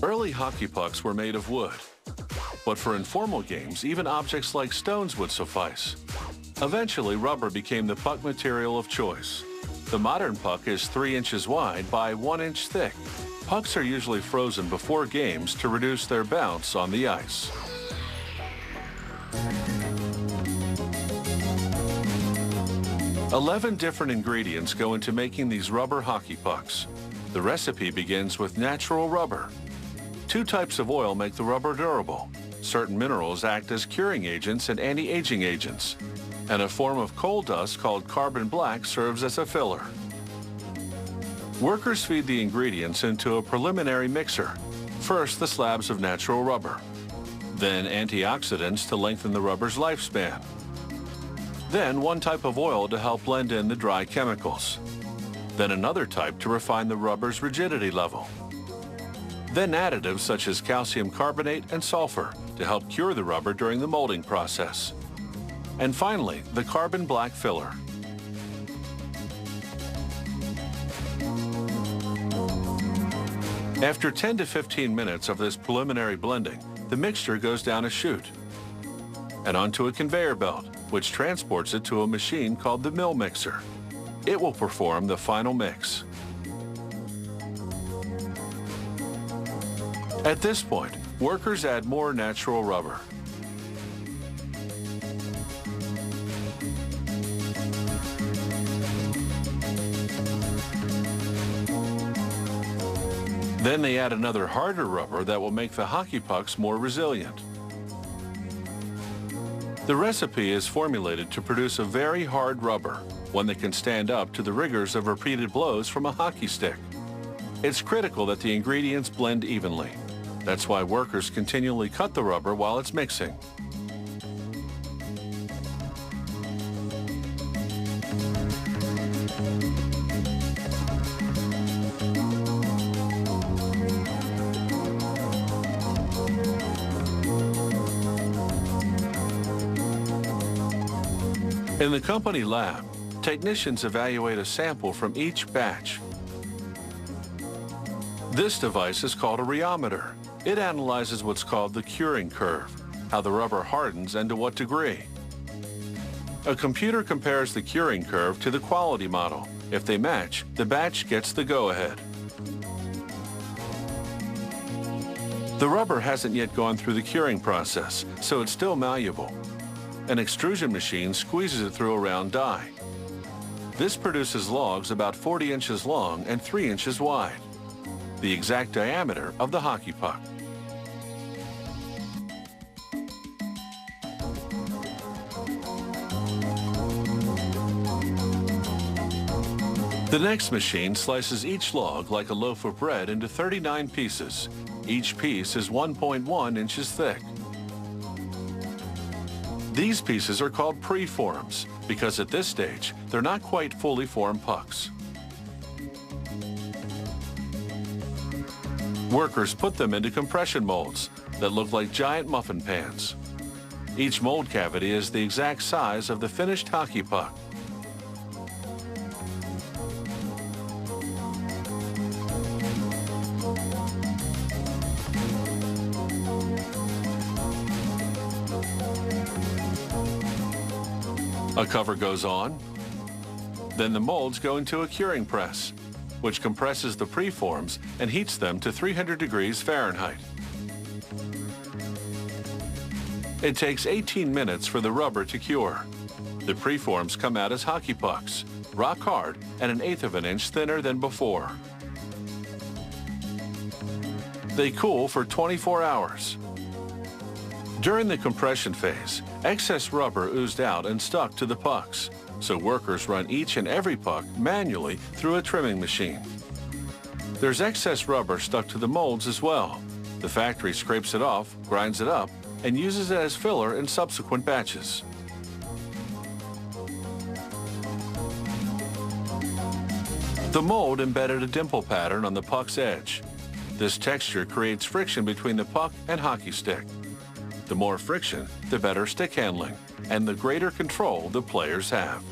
Early hockey pucks were made of wood, but for informal games, even objects like stones would suffice. Eventually, rubber became the puck material of choice. The modern puck is 3 inches wide by 1 inch thick. Pucks are usually frozen before games to reduce their bounce on the ice. "11 different ingredients go into making these rubber hockey pucks. The recipe begins with natural rubber. 2 types of oil make the rubber durable. Certain minerals act as curing agents and anti-aging agents. And a form of coal dust called carbon black serves as a filler. Workers feed the ingredients into a preliminary mixer. First, the slabs of natural rubber. Then antioxidants to lengthen the rubber's lifespan. Then one type of oil to help blend in the dry chemicals. Then another type to refine the rubber's rigidity level. Then additives such as calcium carbonate and sulfur to help cure the rubber during the molding process. And finally, the carbon black filler. After 10 to 15 minutes of this preliminary blending, the mixture goes down a chute and onto a conveyor belt, which transports it to a machine called the mill mixer. It will perform the final mix. At this point, workers add more natural rubber. Then they add another harder rubber that will make the hockey pucks more resilient. The recipe is formulated to produce a very hard rubber, one that can stand up to the rigors of repeated blows from a hockey stick. It's critical that the ingredients blend evenly. That's why workers continually cut the rubber while it's mixing. In the company lab, technicians evaluate a sample from each batch. This device is called a rheometer. It analyzes what's called the curing curve, how the rubber hardens and to what degree. A computer compares the curing curve to the quality model. If they match, the batch gets the go-ahead. The rubber hasn't yet gone through the curing process, so it's still malleable. An extrusion machine squeezes it through a round die. This produces logs about 40 inches long and 3 inches wide, the exact diameter of the hockey puck. The next machine slices each log like a loaf of bread into 39 pieces. Each piece is 1.1 inches thick. These pieces are called preforms because at this stage, they're not quite fully formed pucks. Workers put them into compression molds that look like giant muffin pans. Each mold cavity is the exact size of the finished hockey puck. A cover goes on. Then the molds go into a curing press, which compresses the preforms and heats them to 300 degrees Fahrenheit. It takes 18 minutes for the rubber to cure. The preforms come out as hockey pucks, rock hard and 1/8 of an inch thinner than before. They cool for 24 hours. During the compression phase, excess rubber oozed out and stuck to the pucks, so workers run each and every puck manually through a trimming machine. There's excess rubber stuck to the molds as well. The factory scrapes it off, grinds it up, and uses it as filler in subsequent batches. The mold embedded a dimple pattern on the puck's edge. This texture creates friction between the puck and hockey stick. The more friction, the better stick handling, and the greater control the players have.